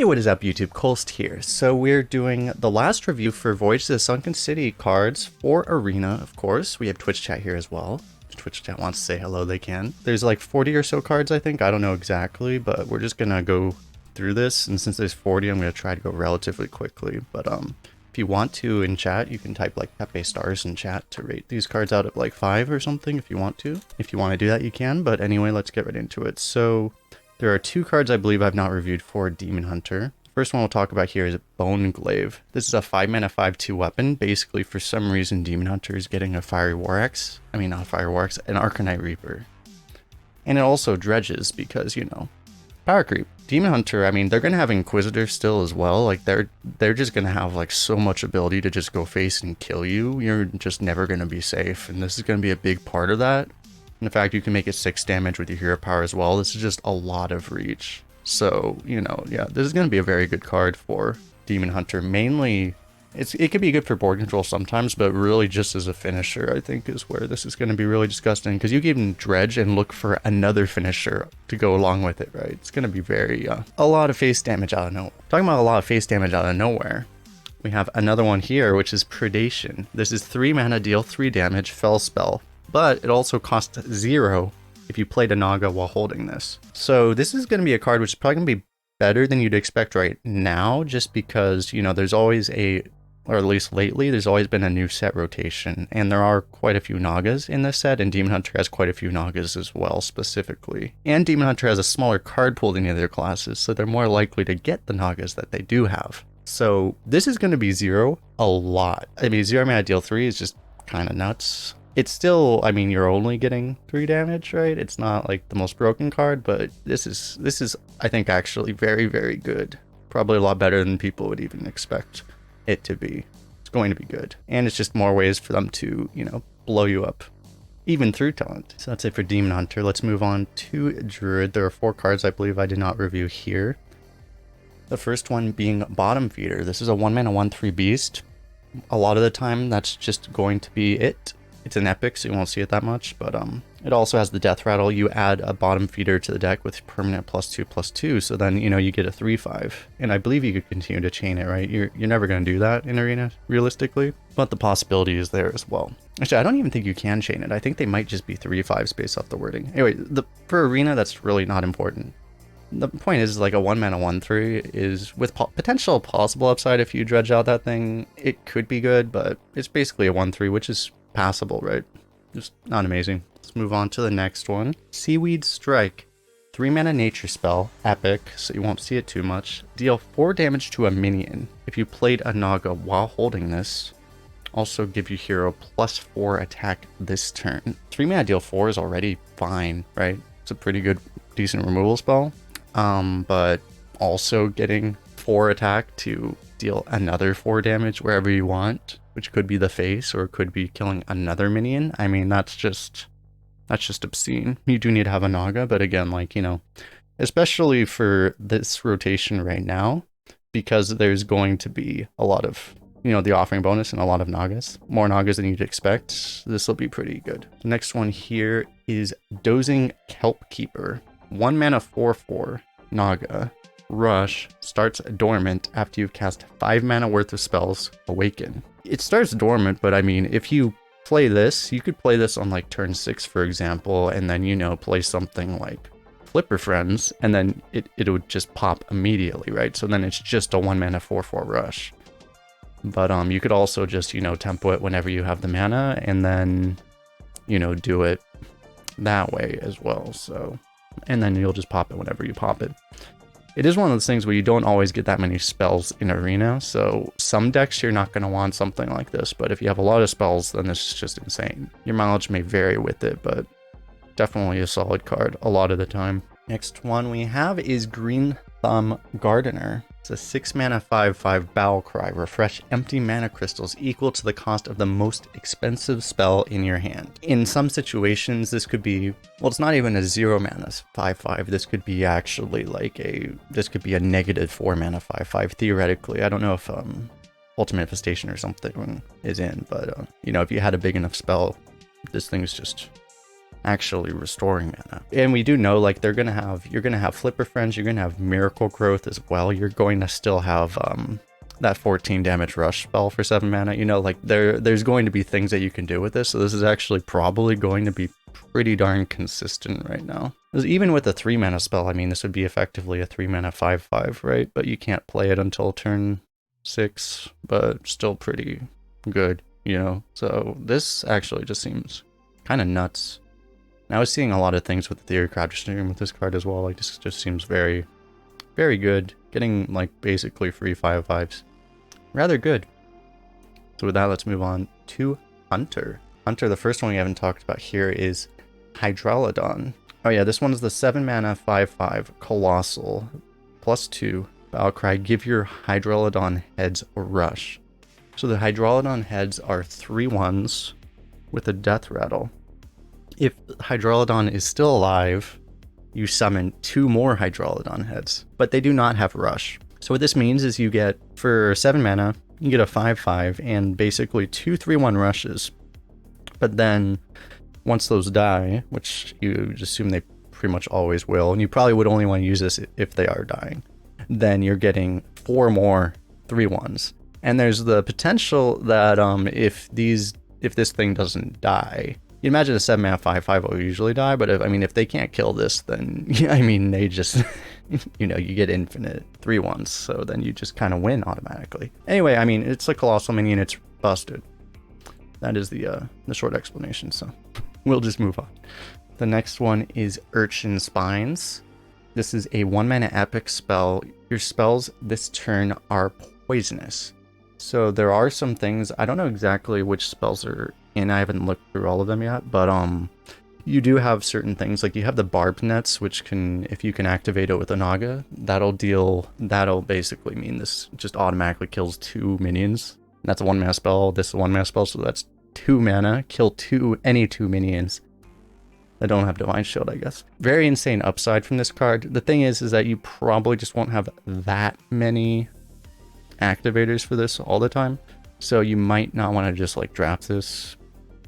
Hey, what is up YouTube? Kolst here. So we're doing the last review for Voyage to the Sunken City cards for Arena, of course. We have Twitch chat here as well. If Twitch chat wants to say hello, they can. There's like 40 or so cards, I think. I don't know exactly, but we're just gonna go through this. And since there's 40, I'm gonna try to go relatively quickly. But if you want to in chat, you can type like Pepe stars in chat to rate these cards out of like 5 or something if you want to. If you want to do that, you can. But anyway, let's get right into it. So there are two cards I believe I've not reviewed for Demon Hunter. First one we'll talk about here is Bone Glaive. This is a 5-mana 5/2 weapon. Basically, for some reason, Demon Hunter is getting a Fiery War Axe. I mean, not a Fiery War Axe, an Arcanite Reaper. And it also dredges because, you know, power creep. Demon Hunter, I mean, they're going to have Inquisitor still as well. Like, they're just going to have, like, so much ability to just go face and kill you. You're just never going to be safe. And this is going to be a big part of that. In fact, you can make it 6 damage with your hero power as well. This is just a lot of reach. So, you know, yeah, this is going to be a very good card for Demon Hunter. Mainly, it could be good for board control sometimes, but really just as a finisher, I think, is where this is going to be really disgusting. Because you can dredge and look for another finisher to go along with it, right? It's going to be very, a lot of face damage out of nowhere. Talking about a lot of face damage out of nowhere, we have another one here, which is Predation. This is 3 mana, deal 3 damage, fell spell. But it also costs 0 if you played a Naga while holding this. So this is going to be a card which is probably going to be better than you'd expect right now, just because, you know, there's always or at least lately, there's always been a new set rotation, and there are quite a few Nagas in this set, and Demon Hunter has quite a few Nagas as well, specifically. And Demon Hunter has a smaller card pool than the other classes, so they're more likely to get the Nagas that they do have. So this is going to be 0 a lot. I mean, 0 mana deal 3 is just kind of nuts. It's still, I mean, you're only getting 3 damage, right? It's not like the most broken card, but this is, I think, actually very, very good. Probably a lot better than people would even expect it to be. It's going to be good. And it's just more ways for them to, you know, blow you up, even through talent. So that's it for Demon Hunter. Let's move on to Druid. There are 4 cards I believe I did not review here. The first one being Bottom Feeder. This is a 1 mana 1/3 beast. A lot of the time, that's just going to be it. It's an epic, so you won't see it that much, but it also has the Death Rattle. You add a Bottom Feeder to the deck with permanent +2/+2, so then, you know, you get a 3/5. And I believe you could continue to chain it, right? You're never going to do that in Arena, realistically, but the possibility is there as well. Actually, I don't even think you can chain it. I think they might just be 3/5s based off the wording. Anyway, for Arena, that's really not important. The point is, like, a 1 mana 1/3 is with potential possible upside. If you dredge out that thing, it could be good, but it's basically a 1/3, which is passable, right? Just not amazing. Let's move on to the next one. Seaweed Strike. 3 mana nature spell, epic, so you won't see it too much. Deal 4 damage to a minion. If you played a Naga while holding this, also give your hero +4 attack this turn. 3 mana deal 4 is already fine, right? It's a pretty good, decent removal spell. But also getting 4 attack to deal another 4 damage wherever you want, which could be the face or it could be killing another minion. I mean, that's just obscene. You do need to have a Naga, but again, like, you know, especially for this rotation right now, because there's going to be a lot of, you know, the offering bonus and a lot of Nagas, more Nagas than you'd expect. This will be pretty good. The next one here is Dozing Kelp Keeper. 1 mana 4/4 Naga. Rush starts dormant after you've cast 5 mana worth of spells, Awaken. It starts dormant, but I mean, if you play this, you could play this on like turn 6, for example, and then, you know, play something like Flipper Friends, and then it would just pop immediately, right? So then it's just a 1 mana 4/4 Rush. But you could also just, you know, tempo it whenever you have the mana, and then, you know, do it that way as well. So, and then you'll just pop it whenever you pop it. It is one of those things where you don't always get that many spells in Arena, so some decks you're not going to want something like this, but if you have a lot of spells, then this is just insane. Your mileage may vary with it, but definitely a solid card a lot of the time. Next one we have is Green Thumb Gardener. It's a 6 mana 5/5 Battle Cry. Refresh empty mana crystals equal to the cost of the most expensive spell in your hand. In some situations, this could be, well, it's not even a 0 mana 5/5. This could be actually like this could be a -4 mana 5/5 theoretically. I don't know if Ultimate Infestation or something is in, but you know, if you had a big enough spell, this thing is just actually restoring mana. And we do know, like, you're gonna have Flipper Friends, you're gonna have Miracle Growth as well. You're going to still have that 14 damage rush spell for 7 mana. You know, like, there's going to be things that you can do with this. So this is actually probably going to be pretty darn consistent right now. Because even with a 3 mana spell, I mean, this would be effectively a 3 mana 5/5, right? But you can't play it until turn 6, but still pretty good, you know? So this actually just seems kind of nuts. And I was seeing a lot of things with the Theory Crowd stream with this card as well. Like, this just seems very, very good. Getting, like, basically free 5/5s. Rather good. So with that, let's move on to Hunter. Hunter, the first one we haven't talked about here is Hydralodon. Oh yeah, this one's the 7 mana 5/5 Colossal. +2. Battlecry, give your Hydralodon heads a rush. So the Hydralodon heads are 3/1s with a death rattle. If Hydralodon is still alive, you summon 2 more Hydralodon heads, but they do not have rush. So what this means is you get, for 7 mana, you get a 5/5 and basically 2 3/1 rushes. But then once those die, which you assume they pretty much always will, and you probably would only want to use this if they are dying, then you're getting 4 more 3/1s. And there's the potential that if this thing doesn't die, you imagine a 7 mana 5/5 will usually die, but if they can't kill this, then I mean, they just you know, you get infinite 3/1s, so then you just kind of win automatically. Anyway, I mean, it's a colossal minion, it's busted. That is the short explanation, so we'll just move on. The next one is Urchin Spines. This is a 1 mana epic spell. Your spells this turn are poisonous. So there are some things, I don't know exactly which spells are in, I haven't looked through all of them yet, but you do have certain things, like you have the Barbed Nets, which can, if you can activate it with a Naga, that'll basically mean this just automatically kills 2 minions. And that's a 1 mana spell, this is a 1 mana spell, so that's 2 mana, kill any 2 minions that don't have Divine Shield, I guess. Very insane upside from this card. The thing is that you probably just won't have that many activators for this all the time, so you might not want to just like draft this.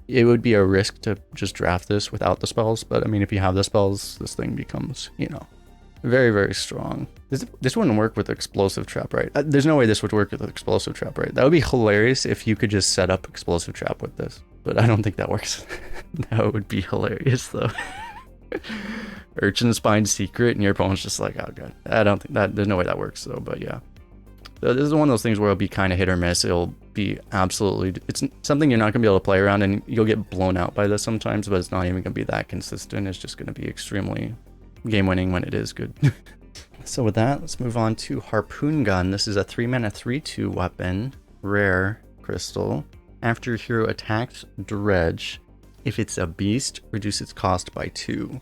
It would be a risk to just draft this without the spells, but I mean, if you have the spells, this thing becomes, you know, very, very strong. This wouldn't work with Explosive Trap, right? There's no way this would work with Explosive Trap, right? That would be hilarious if you could just set up Explosive Trap with this, but I don't think that works. That would be hilarious, though. Urchin Spine Secret, and your opponent's just like, oh god. I don't think that, there's no way that works, though, but yeah. So this is one of those things where it'll be kind of hit or miss. It'll be absolutely, it's something you're not going to be able to play around, and you'll get blown out by this sometimes, but it's not even going to be that consistent. It's just going to be extremely game winning when it is good. So with that, let's move on to Harpoon Gun. This is a 3 mana 3/2 weapon, rare crystal. After your hero attacks Dredge, if it's a beast, reduce its cost by 2.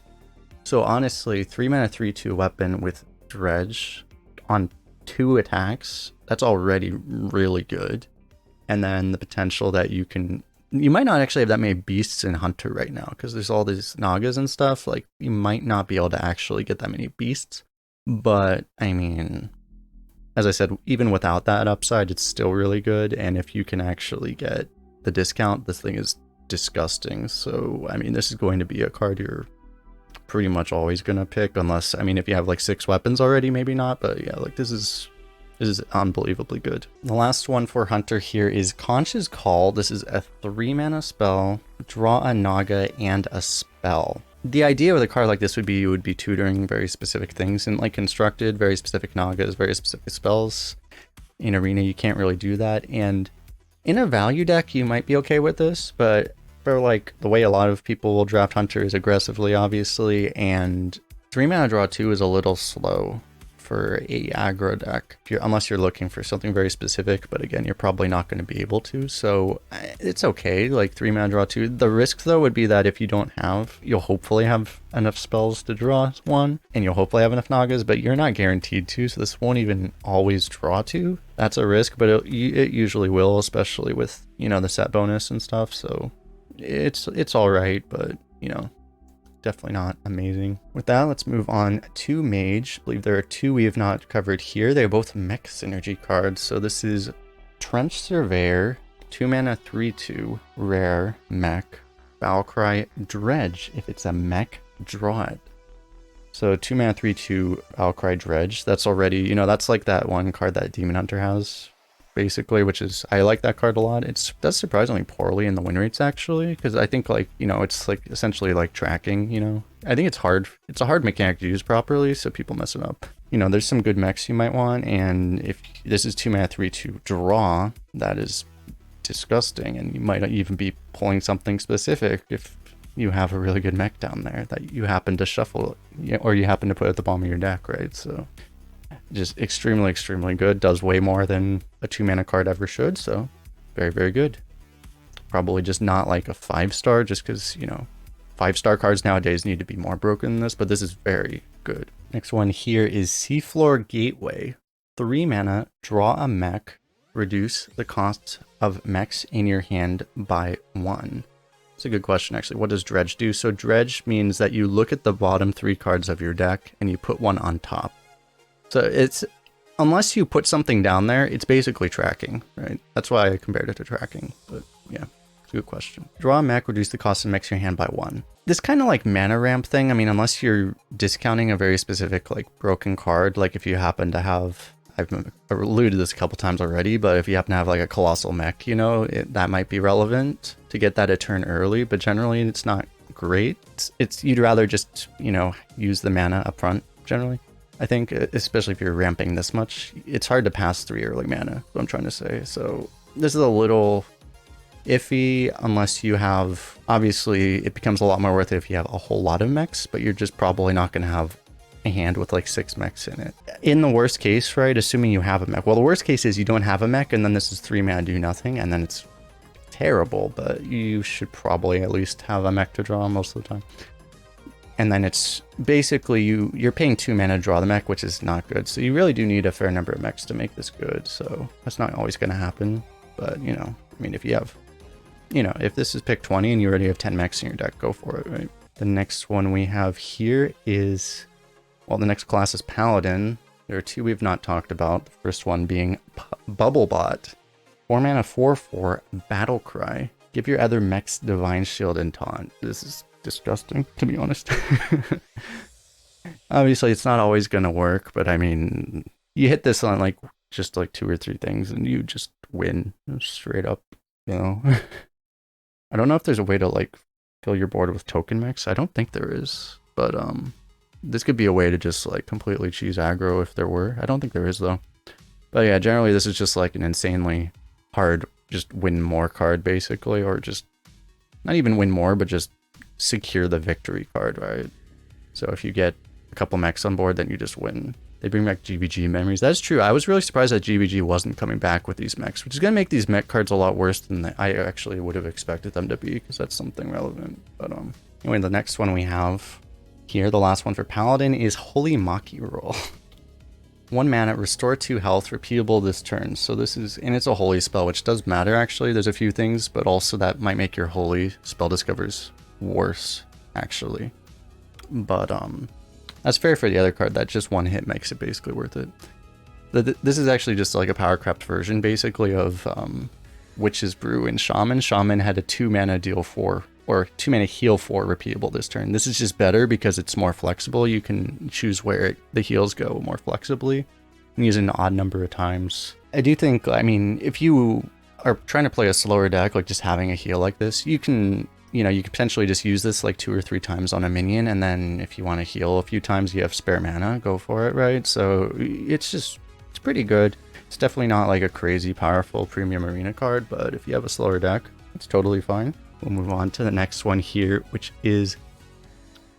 So honestly, 3 mana 3/2 weapon with Dredge on 2 attacks, that's already really good. And then the potential that you might not actually have that many beasts in Hunter right now, because there's all these Nagas and stuff. Like, you might not be able to actually get that many beasts. But, I mean, as I said, even without that upside, it's still really good. And if you can actually get the discount, this thing is disgusting. So, I mean, this is going to be a card you're pretty much always going to pick, unless, I mean, if you have like 6 weapons already, maybe not. But yeah, like, this is unbelievably good. The last one for Hunter here is Conch's Call. This is a 3 mana spell, draw a Naga and a spell. The idea with a card like this would be you would be tutoring very specific things in like Constructed, very specific Nagas, very specific spells. In Arena, you can't really do that. And in a value deck, you might be okay with this, but for like the way a lot of people will draft Hunter is aggressively, obviously, and 3 mana draw 2 is a little slow for a aggro deck, unless you're looking for something very specific, but again, you're probably not going to be able to, so it's okay, like 3 mana draw 2. The risk though would be that if you don't have, you'll hopefully have enough spells to draw 1, and you'll hopefully have enough Nagas, but you're not guaranteed to, so this won't even always draw 2. That's a risk, but it usually will, especially with, you know, the set bonus and stuff, so it's all right, but, you know, definitely not amazing. With that, let's move on to Mage. I believe there are 2 we have not covered here. They're both mech synergy cards. So this is Trench Surveyor, 2 mana 3/2 rare mech. Battlecry Dredge. If it's a mech, draw it. So 2 mana 3/2 Battlecry Dredge. That's already, you know, that's like that one card that Demon Hunter has, basically, which is, I like that card a lot. It does surprisingly poorly in the win rates, actually, because I think, like, you know, it's like essentially like tracking, you know. I think it's a hard mechanic to use properly, so people mess it up. You know, there's some good mechs you might want, and if this is 2 mana 3/2 draw, that is disgusting, and you might even be pulling something specific if you have a really good mech down there that you happen to shuffle, or you happen to put at the bottom of your deck, right? So just extremely, extremely good. Does way more than a 2 mana card ever should, so very, very good. Probably just not like a 5-star, just because, you know, 5-star cards nowadays need to be more broken than this, but this is very good. Next one here is Seafloor Gateway. 3 mana, draw a mech, reduce the cost of mechs in your hand by 1. It's a good question, actually. What does Dredge do? So Dredge means that you look at the bottom 3 cards of your deck and you put one on top. So it's, unless you put something down there, it's basically tracking, right? That's why I compared it to tracking, but yeah. Good question. Draw a mech, reduce the cost of mechs in your hand by 1. This kind of like mana ramp thing, I mean, unless you're discounting a very specific like broken card, like if you happen to have, I've alluded to this a couple times already, but if you happen to have like a colossal mech, you know, that might be relevant to get that a turn early, but generally it's not great. It's you'd rather just, you know, use the mana up front, generally. I think, especially if you're ramping this much, it's hard to pass 3 early mana, what I'm trying to say. So this is a little iffy unless you have, obviously it becomes a lot more worth it if you have a whole lot of mechs, but you're just probably not going to have a hand with like 6 mechs in it. In the worst case, right, assuming you have a mech, well, the worst case is you don't have a mech and then this is 3 mana do nothing, and then it's terrible, but you should probably at least have a mech to draw most of the time. And then it's basically you're paying 2 mana to draw the mech, which is not good, so you really do need a fair number of mechs to make this good, so that's not always going to happen. But, you know, I mean, if you have, you know, if this is pick 20 and you already have 10 mechs in your deck, go for it, right? The next one we have here is, well, the next class is Paladin. There are 2 we've not talked about. The first one being Bubblebot. 4 mana 4/4 Battlecry. Give your other mechs Divine Shield and Taunt. This is disgusting, to be honest. Obviously, it's not always going to work, but I mean, you hit this on like just like 2 or 3 things and you just win straight up, you know? I don't know if there's a way to like fill your board with token mechs. I don't think there is, but this could be a way to just like completely cheese aggro if there were. I don't think there is though. But yeah, generally this is just like an insanely hard just win more card basically, or just not even win more, but just secure the victory card, right? So if you get a couple mechs on board, then you just win. They bring back GBG memories. That's true. I was really surprised that GBG wasn't coming back with these mechs, which is going to make these mech cards a lot worse than I actually would have expected them to be, because that's something relevant. But anyway, the next one we have here, the last one for Paladin, is Holy Maki Roll. 1 mana, restore 2 health, repeatable this turn. So this is, and it's a holy spell, which does matter actually. There's a few things, but also that might make your holy spell discovers worse, actually. But that's fair for the other card. That just 1 hit makes it basically worth it. This is actually just like a power crept version, basically, of Witch's Brew in Shaman. Shaman had a 2 mana deal 4, or 2 mana heal 4 repeatable this turn. This is just better because it's more flexible. You can choose where the heals go more flexibly and use an odd number of times. I do think, I mean, if you are trying to play a slower deck, like just having a heal like this, you can, you know, you could potentially just use this like 2 or 3 times on a minion, and then if you want to heal a few times, you have spare mana, go for it, right? So it's pretty good. It's definitely not like a crazy powerful premium arena card, but if you have a slower deck, it's totally fine. We'll move on to the next one here, which is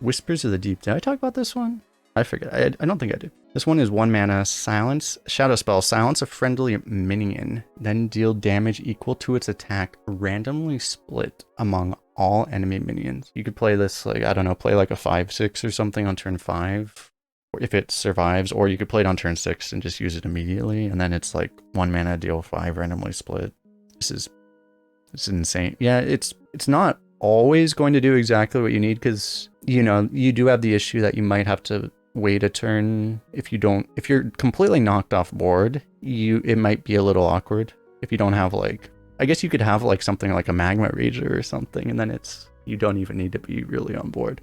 Whispers of the Deep. Did I talk about this one? I forget. I don't think I did. This one is 1 mana, silence, shadow spell, silence a friendly minion, then deal damage equal to its attack, randomly split among all enemy minions. You could play this like, I don't know, play like a 5/6 or something on turn 5, or if it survives, or you could play it on turn 6 and just use it immediately, and then it's like 1 mana, deal 5, randomly split. It's insane. Yeah, it's not always going to do exactly what you need, because, you know, you do have the issue that you might have to wait a turn. If you're completely knocked off board, it might be a little awkward if you don't have like, I guess you could have like something like a Magma Rager or something, and then it's you don't even need to be really on board.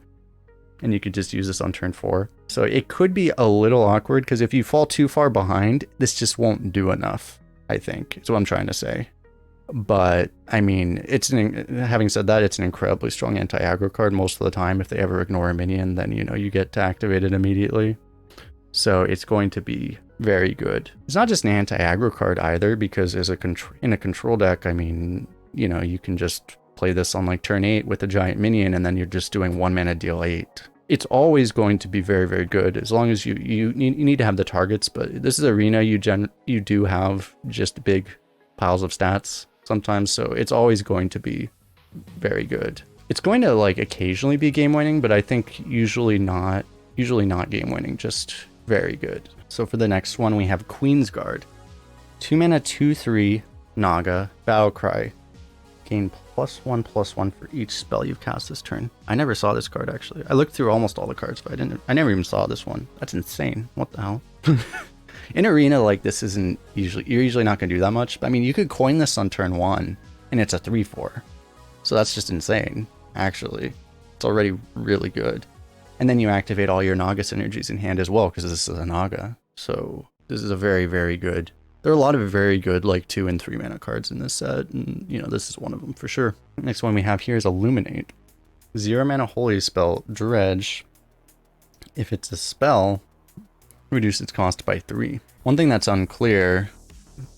And you could just use this on turn 4. So it could be a little awkward, because if you fall too far behind, this just won't do enough, I think, is what I'm trying to say. But, I mean, having said that, it's an incredibly strong anti-aggro card most of the time. If they ever ignore a minion, then, you know, you get to activate it immediately. So it's going to be very good. It's not just an anti-aggro card either, because as in a control deck, I mean, you know, you can just play this on like turn 8 with a giant minion, and then you're just doing 1 mana deal 8. It's always going to be very, very good, as long as you need to have the targets. But this is Arena, you do have just big piles of stats sometimes, so it's always going to be very good. It's going to like occasionally be game winning, but I think usually not game winning, just very good. So for the next one, we have Queen's Guard. 2 mana 2/3 Naga, Battlecry. Gain +1/+1 for each spell you've cast this turn. I never saw this card, actually. I looked through almost all the cards, but I never even saw this one. That's insane. What the hell? In Arena, like, this isn't usually, you're usually not going to do that much. But, I mean, you could coin this on turn 1, and it's a 3/4. So that's just insane, actually. It's already really good. And then you activate all your Naga synergies in hand as well, because this is a Naga. So this is a very, very good. There are a lot of very good, like, 2 and 3 mana cards in this set, and, you know, this is one of them for sure. Next one we have here is Illuminate. 0 mana holy spell, Dredge. If it's a spell, reduce its cost by 3. One thing that's unclear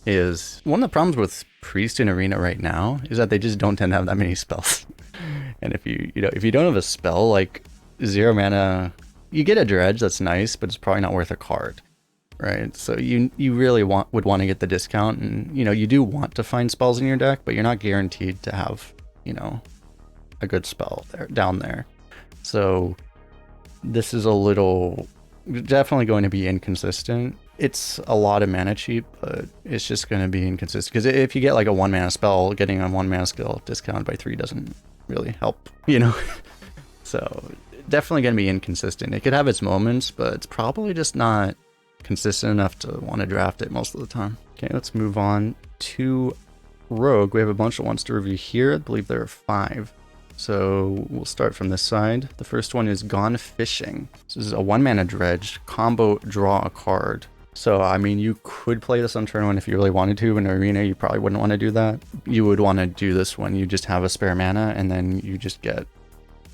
is, one of the problems with Priest in Arena right now is that they just don't tend to have that many spells. And if you don't have a spell, like 0 mana, you get a Dredge, that's nice, but it's probably not worth a card. Right, so you really would want to get the discount, and you know, you do want to find spells in your deck, but you're not guaranteed to have, you know, a good spell down there. So this is definitely going to be inconsistent. It's a lot of mana cheap, but it's just going to be inconsistent, because if you get like a 1 mana spell, getting a 1 mana skill discounted by 3 doesn't really help, you know. So definitely going to be inconsistent. It could have its moments, but it's probably just not consistent enough to want to draft it most of the time. Okay, let's move on to Rogue. We have a bunch of ones to review here. I believe there are 5. So we'll start from this side. The first one is Gone Fishing. This is a 1 mana Dredge, combo draw a card. So, I mean, you could play this on turn 1 if you really wanted to. In Arena, you probably wouldn't want to do that. You would want to do this when you just have a spare mana, and then you just get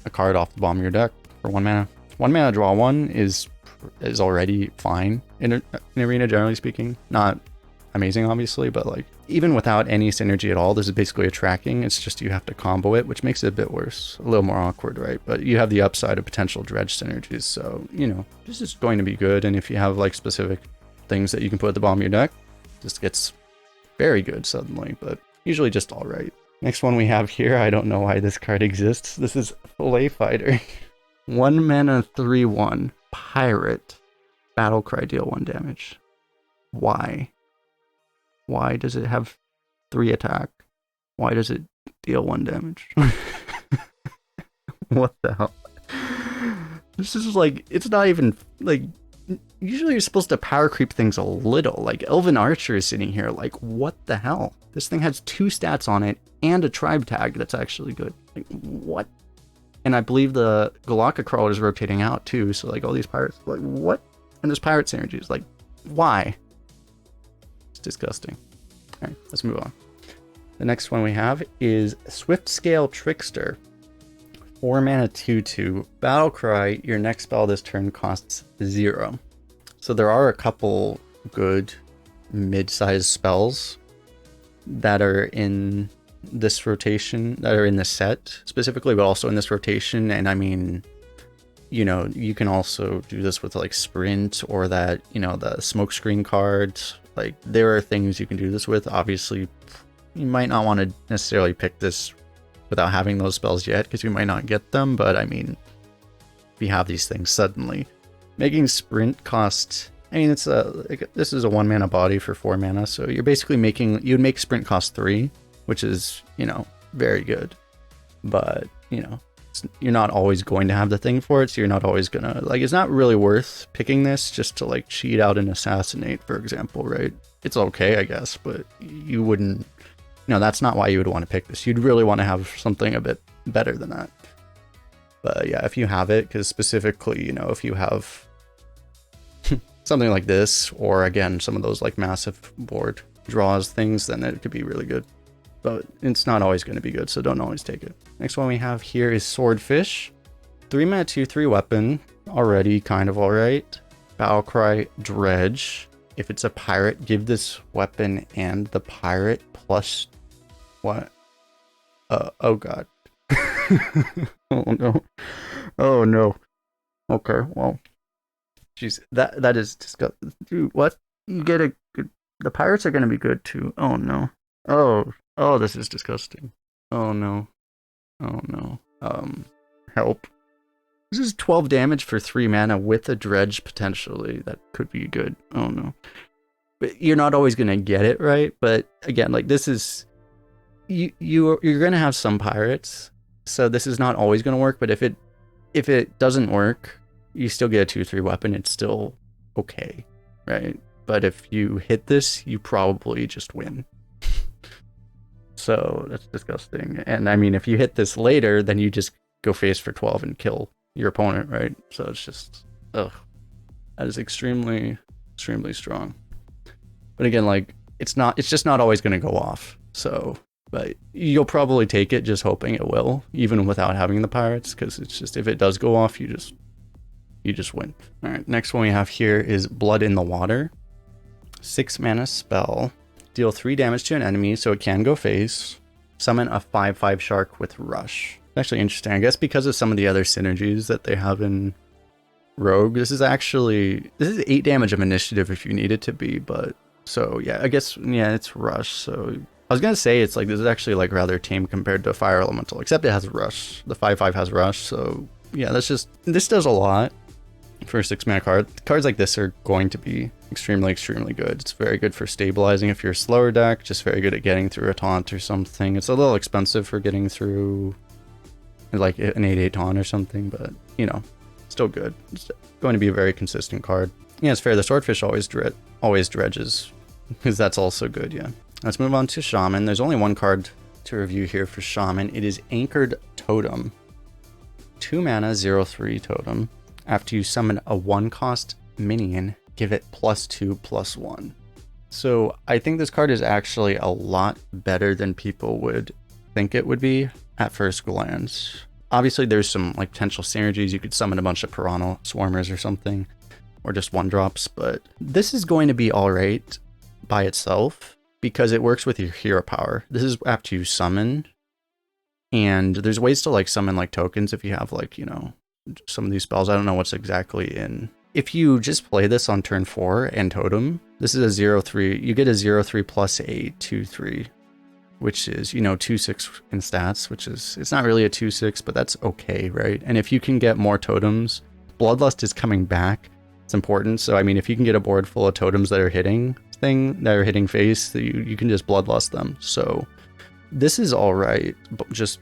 a card off the bottom of your deck for 1 mana. 1 mana draw 1 is already fine in Arena, generally speaking. Not amazing, obviously, but like, even without any synergy at all, this is basically a tracking. It's just you have to combo it, which makes it a bit worse, a little more awkward, right? But you have the upside of potential Dredge synergies, so, you know, this is going to be good. And if you have like specific things that you can put at the bottom of your deck, this gets very good suddenly, but usually just all right. Next one we have here, I don't know why this card exists. This is Fillet Fighter. 1 mana 3/1 Pirate. Battlecry, deal 1 damage. Why? Why does it have 3 attack? Why does it deal 1 damage? What the hell? This is like, it's not even like, usually you're supposed to power creep things a little. Like Elven Archer is sitting here like, what the hell? This thing has 2 stats on it and a tribe tag that's actually good. Like, what? And I believe the Galaka Crawler is rotating out too, so like all these pirates, like, what? And there's pirate synergies, like, why? It's disgusting. Alright, let's move on. The next one we have is Swift Scale Trickster. 4 mana 2/2. Battlecry, your next spell this turn costs 0. So there are a couple good mid-sized spells that are in this rotation, that are in the set specifically, but also in this rotation. And I mean, you know, you can also do this with like Sprint or that, you know, the Smokescreen cards. Like, there are things you can do this with. Obviously, you might not want to necessarily pick this without having those spells yet, because you might not get them. But I mean, if you have these things suddenly, making Sprint cost, I mean, it's this is a 1 mana body for 4 mana, so you're basically you'd make Sprint cost 3, which is, you know, very good. But, you know, you're not always going to have the thing for it, so you're not always gonna, like, it's not really worth picking this just to like cheat out and assassinate, for example, right? It's okay, I guess, but you wouldn't, you know, that's not why you would want to pick this. You'd really want to have something a bit better than that. But yeah, if you have it, because specifically, you know, if you have something like this, or again, some of those like massive board draws things, then it could be really good. But it's not always going to be good, so don't always take it. Next one we have here is Swordfish. 3-mana 2/3 weapon, already kind of alright. Battlecry Dredge. If it's a pirate, give this weapon and the pirate plus what? Oh god. Oh no. Oh no. Okay, well. Jeez, that is disgusting. Dude, what? You get a good... The pirates are gonna be good too. Oh no. Oh, this is disgusting. Oh no. Oh no. Help. This is 12 damage for 3 mana with a dredge potentially. That could be good. Oh no. But you're not always gonna get it right. But again, like this is you're gonna have some pirates, so this is not always gonna work. But if it doesn't work, you still get a 2/3 weapon. It's still okay, right? But if you hit this, you probably just win. So that's disgusting. And I mean, if you hit this later, then you just go face for 12 and kill your opponent, right? So it's just, ugh. That is extremely, extremely strong. But again, like, it's just not always going to go off. So, but you'll probably take it just hoping it will, even without having the pirates, because it's just, if it does go off, you just win. All right, next one we have here is Blood in the Water. 6 mana spell. Deal 3 damage to an enemy, so it can go face. Summon a 5/5 shark with Rush. Actually interesting, I guess because of some of the other synergies that they have in Rogue. This is 8 damage of initiative if you need it to be, but so yeah, I guess, yeah, it's Rush. So I was gonna say it's like, this is actually like rather tame compared to Fire Elemental, except it has Rush. The 5/5 has Rush, so yeah, this does a lot for a 6 mana card. Cards like this are going to be extremely, extremely good. It's very good for stabilizing if you're a slower deck, just very good at getting through a taunt or something. It's a little expensive for getting through like an 8/8 taunt or something, but you know, still good. It's going to be a very consistent card. Yeah, it's fair. The Swordfish always dredges, because that's also good, yeah. Let's move on to Shaman. There's only one card to review here for Shaman. It is Anchored Totem. 2 mana, 0/3 totem. After you summon a 1-cost minion, give it +2/+1. So I think this card is actually a lot better than people would think it would be at first glance. Obviously there's some like potential synergies. You could summon a bunch of Piranha Swarmers or something, or just 1-drops, but this is going to be alright by itself because it works with your hero power. This is after you summon, and there's ways to like summon like tokens if you have like, you know, some of these spells. I don't know what's exactly in. If you just play this on turn 4 and totem, this is a 0/3. You get a 0/3 plus a 2/3, which is, you know, 2/6 in stats, which is, it's not really a 2/6, but that's okay, right? And if you can get more totems, Bloodlust is coming back. It's important. So I mean, if you can get a board full of totems that are hitting face, you can just Bloodlust them. So this is all right, but just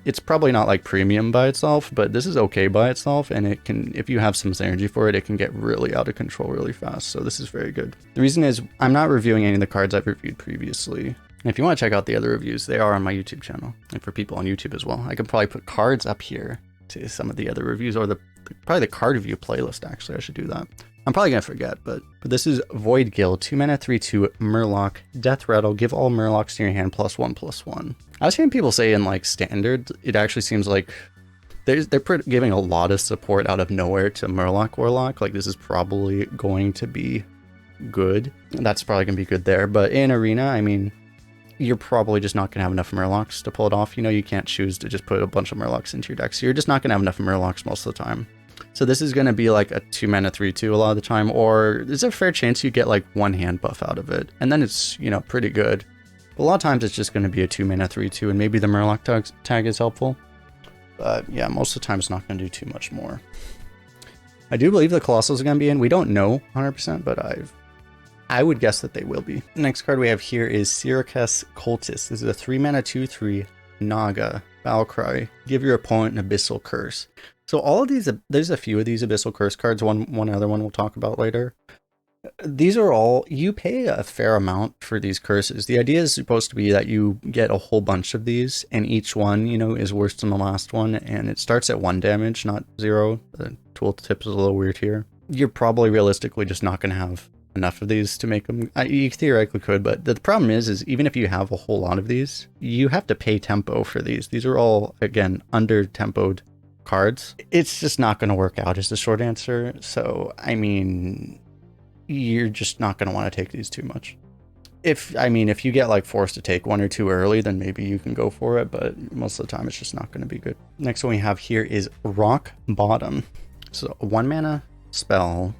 it's probably not like premium by itself, but this is okay by itself, and it can, if you have some synergy for it, it can get really out of control really fast. So this is very good. The reason is I'm not reviewing any of the cards I've reviewed previously. And if you want to check out the other reviews, they are on my YouTube channel, and for people on YouTube as well. I could probably put cards up here to some of the other reviews, or probably the card review playlist. Actually, I should do that. I'm probably gonna forget, but this is Void Guild, 2 mana, 3/2 Murloc, Death Rattle. Give all Murlocs in your hand +1/+1. I was hearing people say in like standard, it actually seems like they're giving a lot of support out of nowhere to Murloc Warlock. Like this is probably going to be good. That's probably gonna be good there. But in Arena, I mean, you're probably just not gonna have enough Murlocs to pull it off. You know, you can't choose to just put a bunch of Murlocs into your deck, so you're just not gonna have enough Murlocs most of the time. So this is going to be like a 2 mana 3/2 a lot of the time, or there's a fair chance you get like 1 hand buff out of it, and then it's, you know, pretty good. But a lot of times it's just going to be a 2 mana 3/2, and maybe the Murloc tag is helpful. But yeah, most of the time it's not going to do too much more. I do believe the Colossals are going to be in. We don't know 100%, but I would guess that they will be. The next card we have here is Syracuse Cultist. This is a 3 mana 2/3 Naga Battlecry. Give your opponent an Abyssal Curse. So all of these, there's a few of these Abyssal Curse cards. One other one we'll talk about later. These are all, you pay a fair amount for these curses. The idea is supposed to be that you get a whole bunch of these, and each one, you know, is worse than the last one, and it starts at 1 damage, not 0. The tooltip is a little weird here. You're probably realistically just not going to have enough of these to make them. You theoretically could, but the problem is even if you have a whole lot of these, you have to pay tempo for these. These are all, again, under tempoed cards. It's just not going to work out is the short answer. So, I mean, you're just not going to want to take these too much. If you get like forced to take 1 or 2 early, then maybe you can go for it, but most of the time it's just not going to be good. Next one we have here is Rock Bottom. So a 1 mana spell,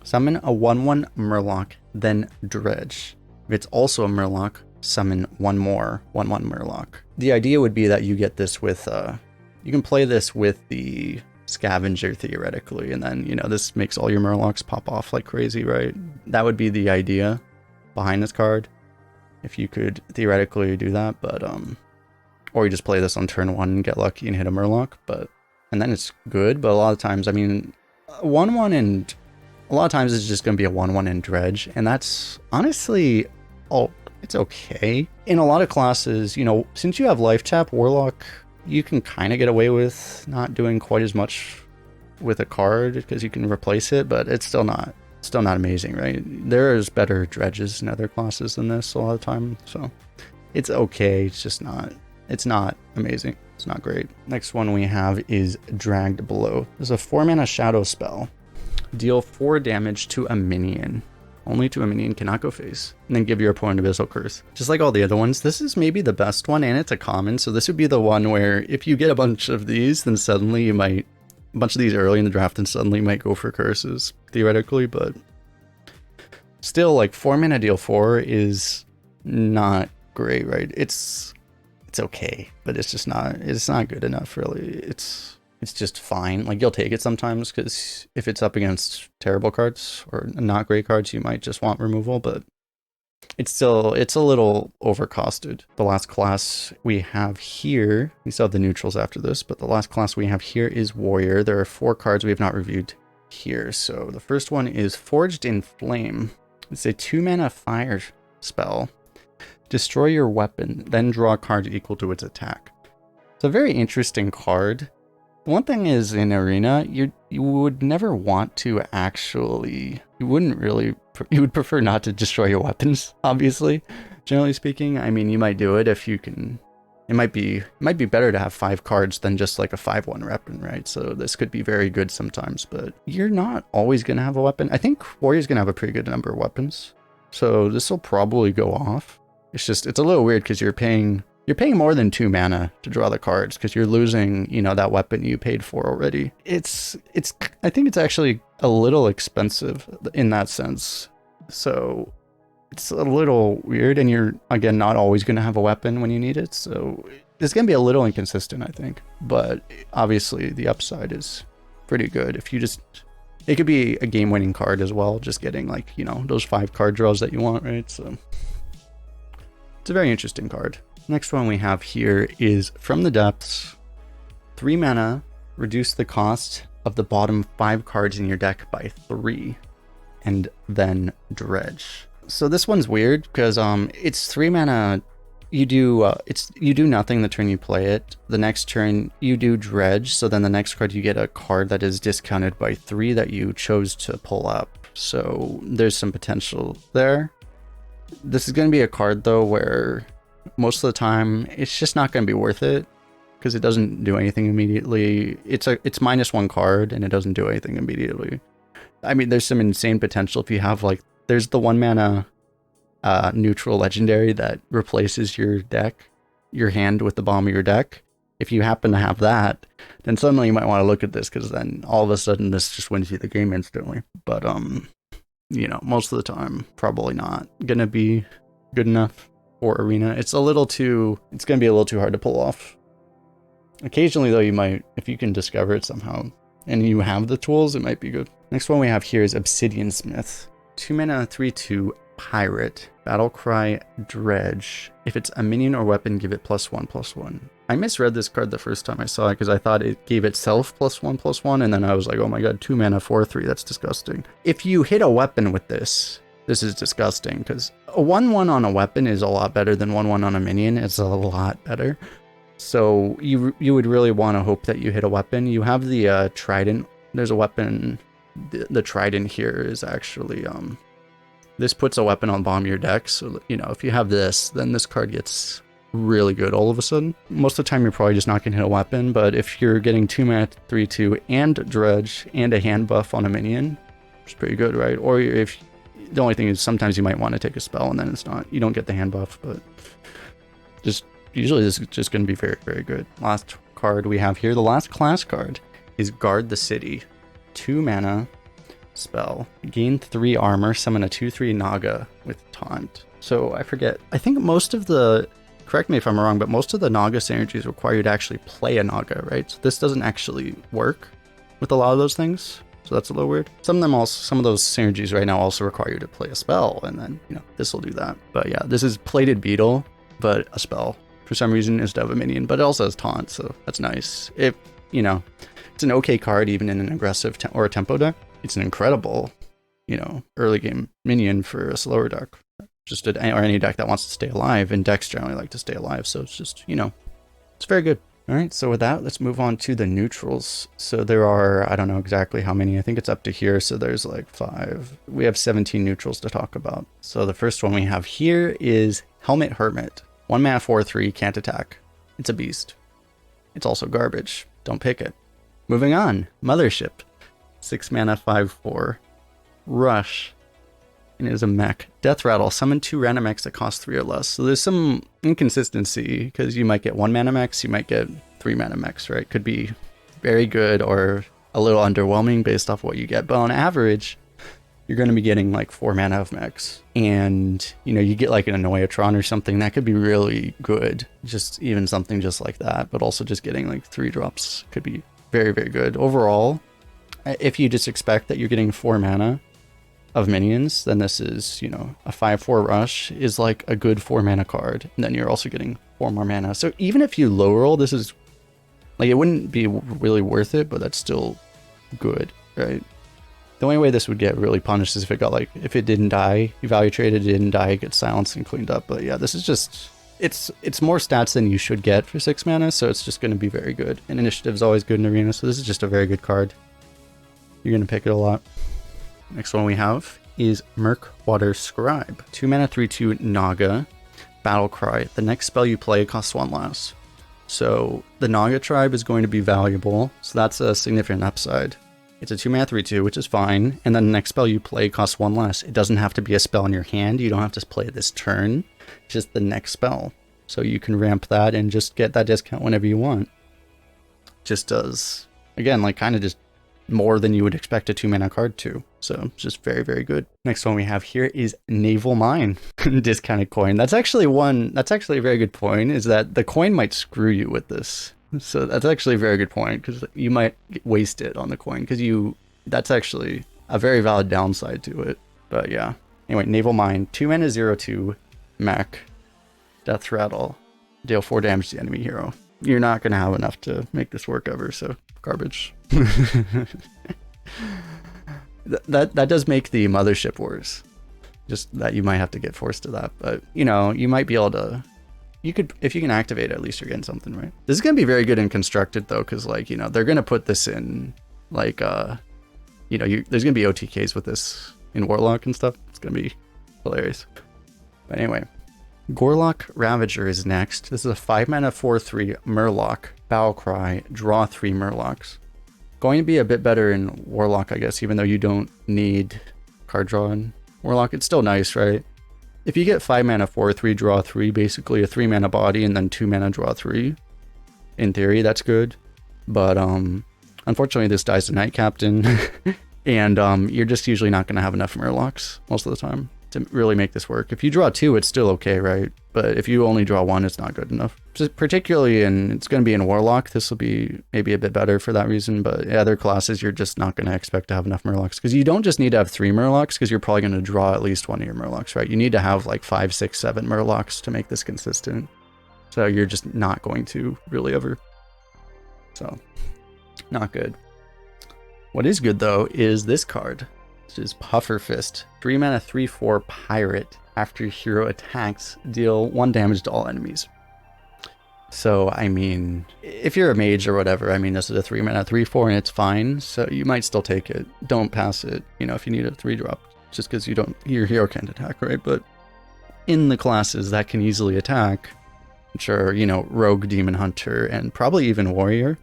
summon a 1/1 Murloc, then Dredge. If it's also a Murloc, summon one more 1/1 Murloc. The idea would be that you get this with, you can play this with the Scavenger theoretically, and then, you know, this makes all your Murlocs pop off like crazy, right? That would be the idea behind this card, if you could theoretically do that, but or you just play this on turn 1 and get lucky and hit a Murloc, and then it's good. But a lot of times, I mean, 1/1 and a lot of times it's just going to be a 1/1 and Dredge, and that's honestly, it's okay. In a lot of classes, you know, since you have life tap, Warlock, you can kind of get away with not doing quite as much with a card because you can replace it, but it's still not amazing, right? There's better dredges in other classes than this a lot of the time, so it's okay. It's just not, it's not amazing. It's not great. Next one we have is Dragged Below. There's a 4 mana shadow spell. Deal 4 damage to a minion. Only to a minion, cannot go face. And then give your opponent Abyssal Curse. Just like all the other ones, this is maybe the best one, and it's a common, so this would be the one where if you get a bunch of these, then suddenly you might, a bunch of these early in the draft, and suddenly you might go for curses, theoretically, but still, like, 4 mana deal 4 is not great, right? It's okay, but it's not good enough, really. It's just fine. Like, you'll take it sometimes, because if it's up against terrible cards or not great cards, you might just want removal, but it's a little overcosted. The last class we have here, we still have the neutrals after this, but the last class we have here is Warrior. There are 4 cards we have not reviewed here. So the first one is Forged in Flame. It's a 2 mana fire spell. Destroy your weapon, then draw a card equal to its attack. It's a very interesting card. One thing is, in Arena, you would never want to actually, you would prefer not to destroy your weapons, obviously, generally speaking. I mean, you might do it if you can, it might be better to have 5 cards than just like a 5/1 weapon, right? So this could be very good sometimes, but you're not always going to have a weapon. I think Warrior's going to have a pretty good number of weapons, so this will probably go off. It's a little weird because you're paying more than 2 mana to draw the cards because you're losing, you know, that weapon you paid for already. I think it's actually a little expensive in that sense. So it's a little weird, and you're, again, not always going to have a weapon when you need it. So it's going to be a little inconsistent, I think. But obviously the upside is pretty good. It could be a game-winning card as well, just getting, like, you know, those 5 card draws that you want, right? So it's a very interesting card. Next one we have here is From the Depths. 3 mana, reduce the cost of the bottom 5 cards in your deck by 3, and then Dredge. So this one's weird because it's 3 mana. You do nothing the turn you play it. The next turn you do Dredge, so then the next card you get a card that is discounted by 3 that you chose to pull up. So there's some potential there. This is going to be a card though where most of the time it's just not going to be worth it because it doesn't do anything immediately. It's -1 card and it doesn't do anything immediately. I mean, there's some insane potential if you have, like, there's the 1 mana neutral legendary that replaces your hand with the bottom of your deck. If you happen to have that, then suddenly you might want to look at this, because then all of a sudden this just wins you the game instantly. But you know, most of the time probably not gonna be good enough for Arena. It's gonna be a little too hard to pull off. Occasionally though, you might, if you can discover it somehow and you have the tools, it might be good. Next one we have here is Obsidian Smith. 2 mana 3/2 pirate. Battlecry Dredge. If it's a minion or weapon, give it +1/+1. I misread this card the first time I saw it because I thought it gave itself +1/+1, and then I was like, oh my god, 2 mana 4/3, that's disgusting. If you hit a weapon with this is disgusting, because a 1/1 on a weapon is a lot better than 1/1 on a minion. It's a lot better. So you would really want to hope that you hit a weapon. You have the trident. There's a weapon. The trident here is actually this puts a weapon on the bottom of your deck. So you know, if you have this, then this card gets really good all of a sudden. Most of the time you're probably just not gonna hit a weapon, but if you're getting 2 mana 3/2 and dredge and a hand buff on a minion, it's pretty good, right? Or if the only thing is sometimes you might want to take a spell and then it's not, you don't get the hand buff, but just usually this is just going to be very, very good. Last card we have here, the last class card, is Guard the City. 2 mana spell. Gain 3 armor, summon a 2/3 Naga with taunt. So I forget, I think most of the, correct me if I'm wrong, but most of the Naga synergies require you to actually play a Naga, right? So this doesn't actually work with a lot of those things. So that's a little weird. Some of those synergies right now also require you to play a spell, and then, you know, this will do that. But yeah, this is Plated Beetle, but a spell. For some reason, instead of a minion, but it also has taunt, so that's nice. If, you know, it's an okay card even in an aggressive or a tempo deck. It's an incredible, you know, early game minion for a slower deck. Or any deck that wants to stay alive, and decks generally like to stay alive, so it's just, you know, it's very good. All right, so with that, let's move on to the neutrals. So there are, I don't know exactly how many, I think it's up to here, so there's like 5. We have 17 neutrals to talk about. So the first one we have here is Helmet Hermit. 1 mana 4/3, can't attack. It's a beast. It's also garbage. Don't pick it. Moving on, Mothership. 6 mana 5/4. Rush. And it is a mech. Death Rattle. Summon 2 random mechs that cost 3 or less. So there's some inconsistency, because you might get 1 mana mechs, you might get 3 mana mechs, right? Could be very good or a little underwhelming based off what you get. But on average, you're going to be getting like 4 mana of mechs. And, you know, you get like an Annoyatron or something, that could be really good. Just even something just like that. But also just getting like 3 drops could be very, very good. Overall, if you just expect that you're getting 4 mana of minions, then this is, you know, a 5/4 rush is like a good 4 mana card, and then you're also getting 4 more mana. So even if you low roll, this is like, it wouldn't be really worth it, but that's still good, right? The only way this would get really punished is if it got like, if it didn't die, you value traded, it didn't die, it gets silenced and cleaned up. But yeah, this is just, it's more stats than you should get for 6 mana, so it's just going to be very good. And initiative is always good in Arena, so this is just a very good card. You're going to pick it a lot. Next one we have is Murkwater Scribe. 2 mana 3/2 Naga, Battle Cry. The next spell you play costs 1 less. So the Naga tribe is going to be valuable, so that's a significant upside. It's a 2 mana 3/2, which is fine, and then the next spell you play costs 1 less. It doesn't have to be a spell in your hand, you don't have to play this turn, just the next spell. So you can ramp that and just get that discount whenever you want. Just does, again, like kind of just more than you would expect a 2 mana card to. So it's just very, very good. Next one we have here is Naval Mine. Discounted coin. That's actually a very good point, is that the coin might screw you with this. So that's actually a very good point, because you might waste it on the coin, because that's actually a very valid downside to it. But yeah. Anyway, Naval Mine, 2 mana 0/2 mech, Death Rattle, deal 4 damage to the enemy hero. You're not going to have enough to make this work ever, so garbage. that does make the Mothership worse. Just that you might have to get forced to that, but you know, you might be able to, you could, if you can activate it, at least you're getting something, right? This is going to be very good in Constructed though, because like, you know, they're going to put this in like, you know, there's going to be OTKs with this in Warlock and stuff. It's going to be hilarious. But anyway, Gorlock Ravager is next. This is a 5 mana 4/3 Murloc. Battle Cry, draw 3 Murlocs. Going to be a bit better in Warlock, I guess, even though you don't need card draw in Warlock. It's still nice, right? If you get 5 mana 4/3, draw 3, basically a 3 mana body and then 2 mana draw 3, in theory, that's good. But unfortunately, this dies to Night Captain, and you're just usually not going to have enough Murlocs most of the time to really make this work. If you draw 2, it's still okay, right? But if you only draw 1, it's not good enough. Just particularly it's going to be in Warlock, this will be maybe a bit better for that reason, but yeah, other classes, you're just not going to expect to have enough Murlocs, because you don't just need to have 3 Murlocs, because you're probably going to draw at least 1 of your Murlocs, right? You need to have like 5, 6, 7 Murlocs to make this consistent. So you're just not going to really ever. So, not good. What is good though is this card. This is Puffer Fist. 3 mana 3/4 pirate. After your hero attacks, deal 1 damage to all enemies. So, I mean, if you're a mage or whatever, I mean, this is a 3 mana 3/4 and it's fine. So you might still take it. Don't pass it, you know, if you need a 3-drop. Just because your hero can't attack, right? But in the classes that can easily attack, which are, you know, Rogue, Demon Hunter, and probably even Warrior,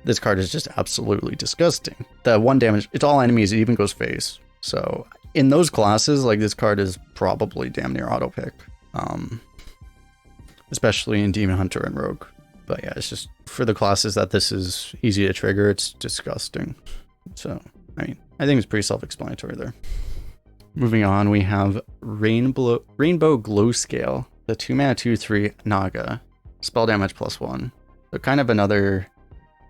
this card is just absolutely disgusting. The 1 damage, it's all enemies, it even goes face. So in those classes, like, this card is probably damn near auto pick. Especially in Demon Hunter and Rogue. But yeah, it's just for the classes that this is easy to trigger, it's disgusting. So, I mean, I think it's pretty self-explanatory there. Moving on, we have Rainbow Glow Scale, the 2 mana 2/3 Naga, spell damage +1. So kind of another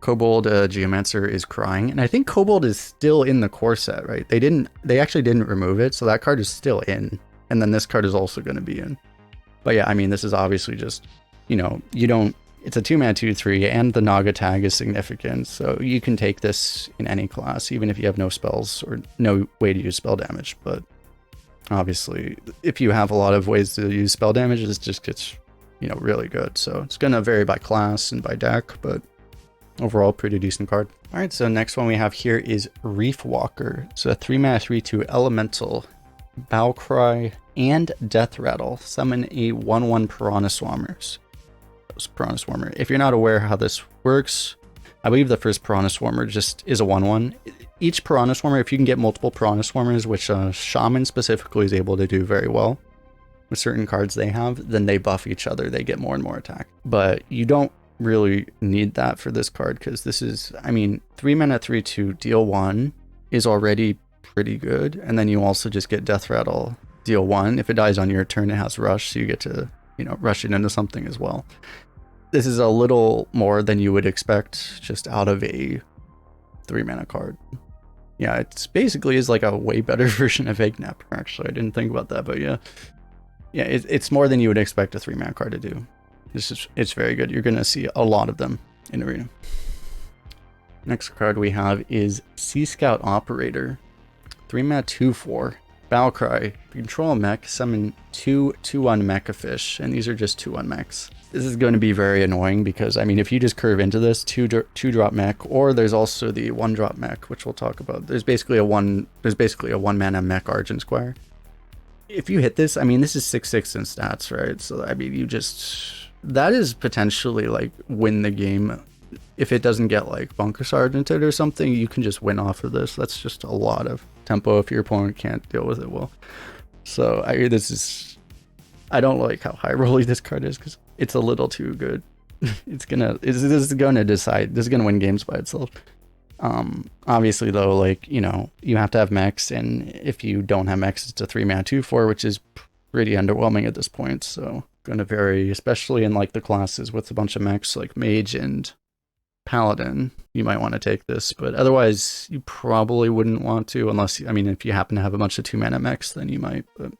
Kobold Geomancer is crying, and I think Kobold is still in the core set, right? They actually didn't remove it, so that card is still in, and then this card is also going to be in. But yeah, I mean, this is obviously just, you know, it's a 2 mana 2/3, and the Naga tag is significant, so you can take this in any class, even if you have no spells or no way to use spell damage. But obviously, if you have a lot of ways to use spell damage, it just gets, you know, really good. So it's going to vary by class and by deck, but overall, pretty decent card. All right, so next one we have here is Reef Walker. So a 3 mana 3/2 elemental, Bow Cry, and Death Rattle. Summon a 1/1 Piranha Swarmers. Piranha Swarmer. If you're not aware how this works, I believe the first Piranha Swarmer just is a 1/1. Each Piranha Swarmer, if you can get multiple Piranha Swarmers, which Shaman specifically is able to do very well with certain cards they have, then they buff each other. They get more and more attack. But you don't really need that for this card, because this is, I mean, 3 mana 3/2 deal 1 is already pretty good, and then you also just get Death Rattle deal 1. If it dies on your turn, it has Rush, so you get to, you know, rush it into something as well. This is a little more than you would expect just out of a 3 mana card. Yeah, it's basically is like a way better version of Eggnapper, actually. I didn't think about that, but yeah. Yeah, it's more than you would expect a 3 mana card to do. It's very good. You're going to see a lot of them in Arena. Next card we have is Sea Scout Operator. 3 mana 2/4. Bow Cry. Control a mech, summon 2 2/1 Mecha Fish, and these are just 2/1 mechs. This is going to be very annoying because, I mean, if you just curve into this, 2-drop mech, or there's also the 1-drop mech, which we'll talk about. There's basically a 1 mana mech Argent Squire. If you hit this, I mean, this is 6/6 in stats, right? So, I mean, that is potentially like win the game. If it doesn't get like Bunker Sergeanted or something, you can just win off of this. That's just a lot of tempo if your opponent can't deal with it well. So I don't like how high rolly this card is because it's a little too good. This is gonna win games by itself. Obviously though, like, you know, you have to have mechs, and if you don't have mechs, it's a 3 mana 2/4, which is pretty underwhelming at this point. So gonna vary, especially in like the classes with a bunch of mechs like Mage and Paladin. You might want to take this, but otherwise you probably wouldn't want to, unless, I mean, if you happen to have a bunch of 2 mana mechs, then you might, but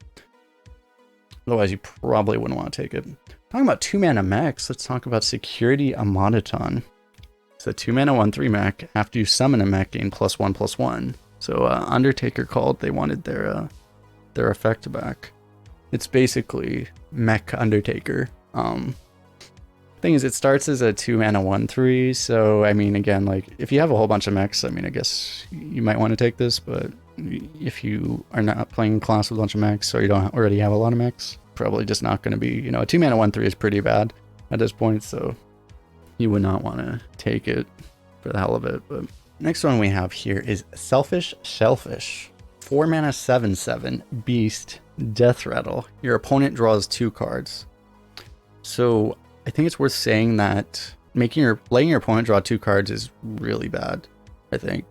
otherwise you probably wouldn't want to take it. Talking about 2 mana mechs, let's talk about Security Automaton. It's a 2 mana 1/3 mech. After you summon a mech, gain +1/+1. So Undertaker called, they wanted their effect back. It's basically Mech Undertaker. Thing is, it starts as a 2 mana 1/3, so I mean, again, like, if you have a whole bunch of mechs, I mean, I guess you might want to take this, but if you are not playing a class with a bunch of mechs, or you don't already have a lot of mechs, probably just not going to be, you know, a 2 mana 1/3 is pretty bad at this point, so you would not want to take it for the hell of it. But next one we have here is Selfish Shellfish. 4 mana 7/7 Beast, Death Rattle. Your opponent draws 2 cards. So I think it's worth saying that letting your opponent draw 2 cards is really bad, I think.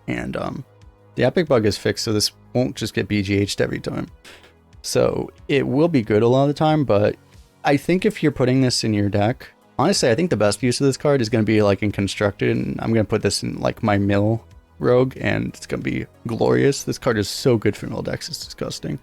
And the epic bug is fixed, so this won't just get BGH'd every time. So it will be good a lot of the time, but I think if you're putting this in your deck, honestly, I think the best use of this card is going to be like in Constructed, and I'm going to put this in like my mill rogue, and it's going to be glorious. This card is so good for mill decks, it's disgusting.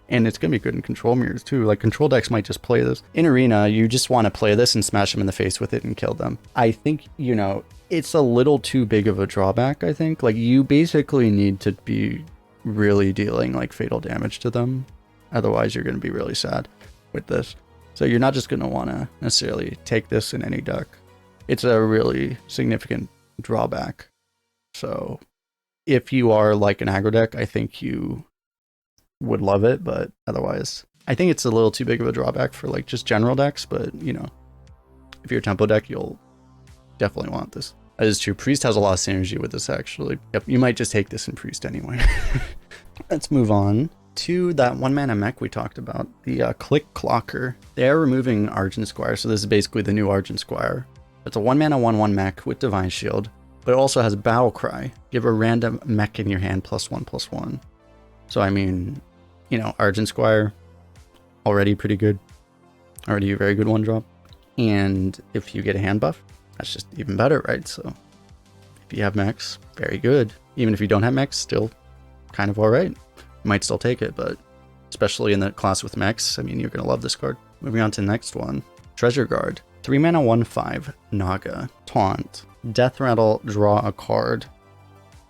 And it's going to be good in control mirrors too. Like control decks might just play this. In Arena, you just want to play this and smash them in the face with it and kill them. I think, you know, it's a little too big of a drawback, I think. Like you basically need to be really dealing like fatal damage to them. Otherwise, you're going to be really sad with this. So you're not just going to want to necessarily take this in any deck. It's a really significant drawback. So if you are like an aggro deck, I think you would love it, but otherwise I think it's a little too big of a drawback for like just general decks. But you know, if you're a tempo deck, you'll definitely want this. That is true. Priest has a lot of synergy with this actually. Yep, you might just take this in Priest anyway. Let's move on to that 1-mana mech we talked about, the Click Clocker. They are removing Argent Squire, so this is basically the new Argent Squire. It's a 1-mana 1/1 mech with Divine Shield, but it also has Battle Cry. Give a random mech in your hand +1/+1. So I mean, you know, Argent Squire, already pretty good. Already a very good 1-drop. And if you get a hand buff, that's just even better, right? So if you have mechs, very good. Even if you don't have mechs, still kind of alright. You might still take it, but especially in the class with mechs, I mean, you're going to love this card. Moving on to the next one. Treasure Guard. 3-mana 1/5 Naga. Taunt. Death Rattle, draw a card.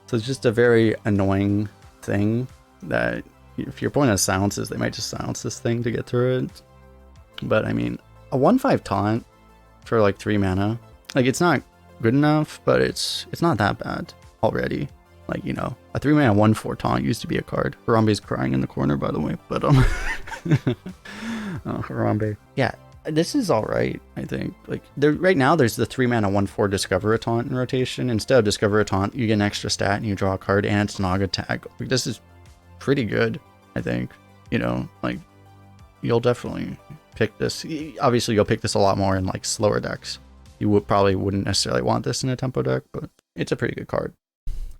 So it's just a very annoying thing that if your opponent has silences, they might just silence this thing to get through it. But I mean, a 1/5 taunt for like 3 mana, like it's not good enough, but it's not that bad already. Like, you know, a 3-mana 1/4 taunt used to be a card. Harambe's crying in the corner, by the way, but oh, Harambe. Yeah, this is all right, I think. Like right now there's the 3-mana 1/4 Discover a Taunt in rotation. Instead of Discover a Taunt, you get an extra stat and you draw a card and it's Naga tag. Like, this is pretty good, I think. You know, like you'll definitely pick this. Obviously you'll pick this a lot more in like slower decks. You probably wouldn't necessarily want this in a tempo deck, but it's a pretty good card.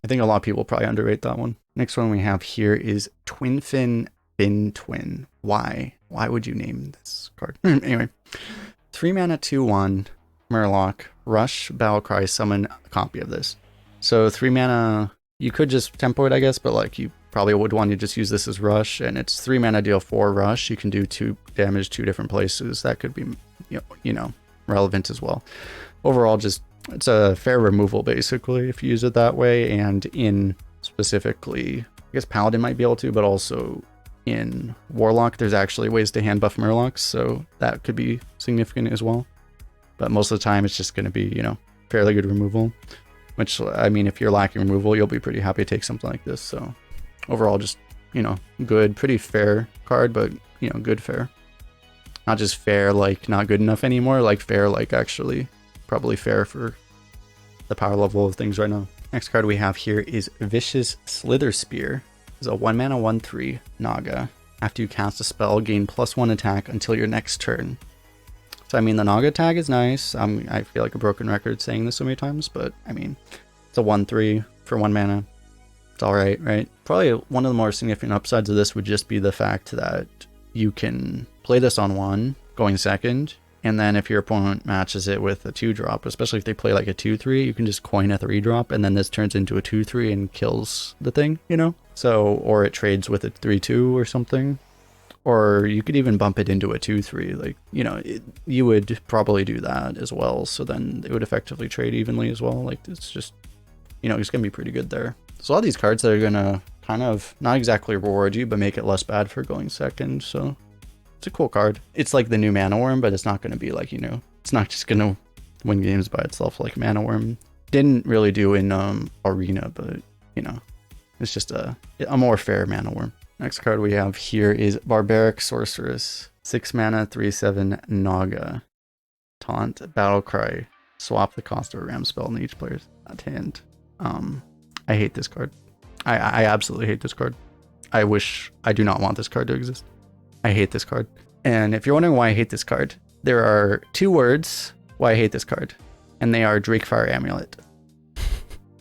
I think a lot of people probably underrate that one. Next one we have here is Twin Fin Fin Twin. Why? Why would you name this card? Anyway, 3-mana 2/1 Murloc, Rush, Battlecry, summon a copy of this. So 3 mana, you could just tempo it, I guess, but like you probably would want to just use this as Rush, and it's 3 mana deal 4 Rush. You can do 2 damage 2 different places. That could be, you know, relevant as well. Overall, just it's a fair removal basically if you use it that way, and in specifically, I guess Paladin might be able to, but also in Warlock, there's actually ways to hand buff Murlocs, so that could be significant as well. But most of the time, it's just going to be, you know, fairly good removal. Which, I mean, if you're lacking removal, you'll be pretty happy to take something like this. So overall, just, you know, good, pretty fair card, but, you know, good fair. Not just fair, like not good enough anymore, like fair, like actually probably fair for the power level of things right now. Next card we have here is Vicious Slither Spear. It's a 1-mana 1/3 Naga. After you cast a spell, gain +1 attack until your next turn. So I mean, the Naga tag is nice. I feel like a broken record saying this so many times, but I mean, it's a 1/3 for 1 mana. It's alright, right? Probably one of the more significant upsides of this would just be the fact that you can play this on 1, going second, and then if your opponent matches it with a 2-drop, especially if they play like a 2/3, you can just coin a 3-drop, and then this turns into a 2/3 and kills the thing, you know? So, or it trades with a 3/2 or something. Or you could even bump it into a 2/3, like, you know, you would probably do that as well. So then it would effectively trade evenly as well. Like, it's just, you know, it's going to be pretty good there. So all these cards that are going to kind of not exactly reward you, but make it less bad for going second. So it's a cool card. It's like the new Mana Worm, but it's not going to be like, you know, it's not just going to win games by itself like Mana Worm didn't really do in Arena, but, you know, it's just a more fair Mana Worm. Next card we have here is Barbaric Sorceress. 6 mana, 3/7 Naga. Taunt, Battlecry. Swap the cost of a ram spell in each player's hand. I hate this card. I absolutely hate this card. I do not want this card to exist. I hate this card. And if you're wondering why I hate this card, there are 2 words why I hate this card. And they are Drakefire Amulet.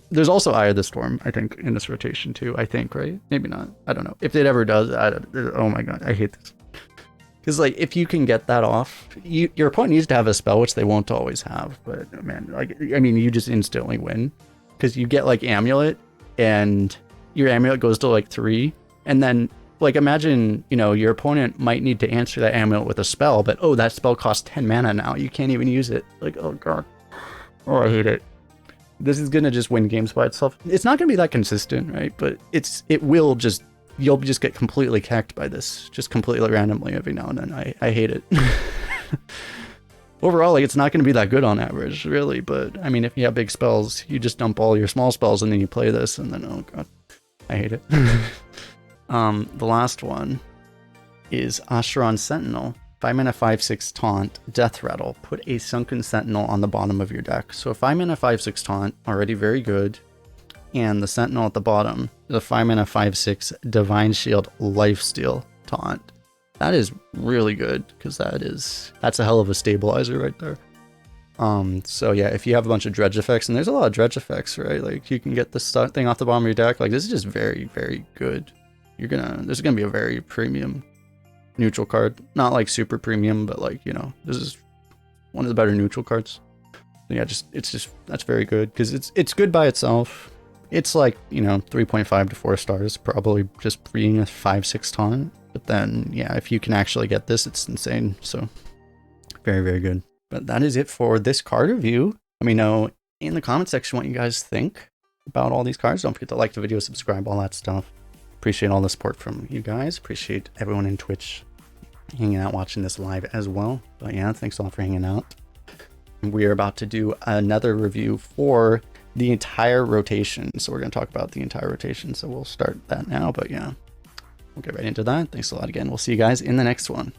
There's also Eye of the Storm, I think, in this rotation too. I think, right? Maybe not. I don't know. If it ever does, oh my god, I hate this. Because like, if you can get that off, your opponent needs to have a spell, which they won't always have. But man, like, I mean, you just instantly win because you get like Amulet, and your Amulet goes to like 3, and then like imagine, you know, your opponent might need to answer that amulet with a spell, but oh, that spell costs 10 mana now. You can't even use it. Like, oh god. Oh, I hate it. This is gonna just win games by itself. It's not gonna be that consistent, right? But it will just, you'll just get completely cacked by this, just completely randomly every now and then. I hate it. Overall, like, it's not gonna be that good on average, really. But I mean, if you have big spells, you just dump all your small spells and then you play this, and then oh god, I hate it. The last one is Asheron Sentinel. 5 mana 5/6 taunt, Death Rattle. Put a Sunken Sentinel on the bottom of your deck. So 5 mana 5/6 taunt, already very good. And the Sentinel at the bottom, the 5 mana 5/6 Divine Shield Lifesteal taunt. That is really good, because that's a hell of a stabilizer right there. So yeah, if you have a bunch of dredge effects, and there's a lot of dredge effects, right? Like, you can get this thing off the bottom of your deck. Like, this is just very, very good. This is gonna be a very premium neutral card. Not like super premium, but like, you know, this is one of the better neutral cards. Yeah, that's very good, because it's good by itself. It's like, you know, 3.5 to 4 stars, probably just being a 5/6 taunt. But then, yeah, if you can actually get this, it's insane. So very, very good. But that is it for this card review. Let me know in the comment section what you guys think about all these cards. Don't forget to like the video, subscribe, all that stuff. Appreciate all the support from you guys. Appreciate everyone in Twitch hanging out, watching this live as well. But yeah, thanks all for hanging out. We are about to do another review for the entire rotation. So we're going to talk about the entire rotation. So we'll start that now. But yeah, we'll get right into that. Thanks a lot again. We'll see you guys in the next one.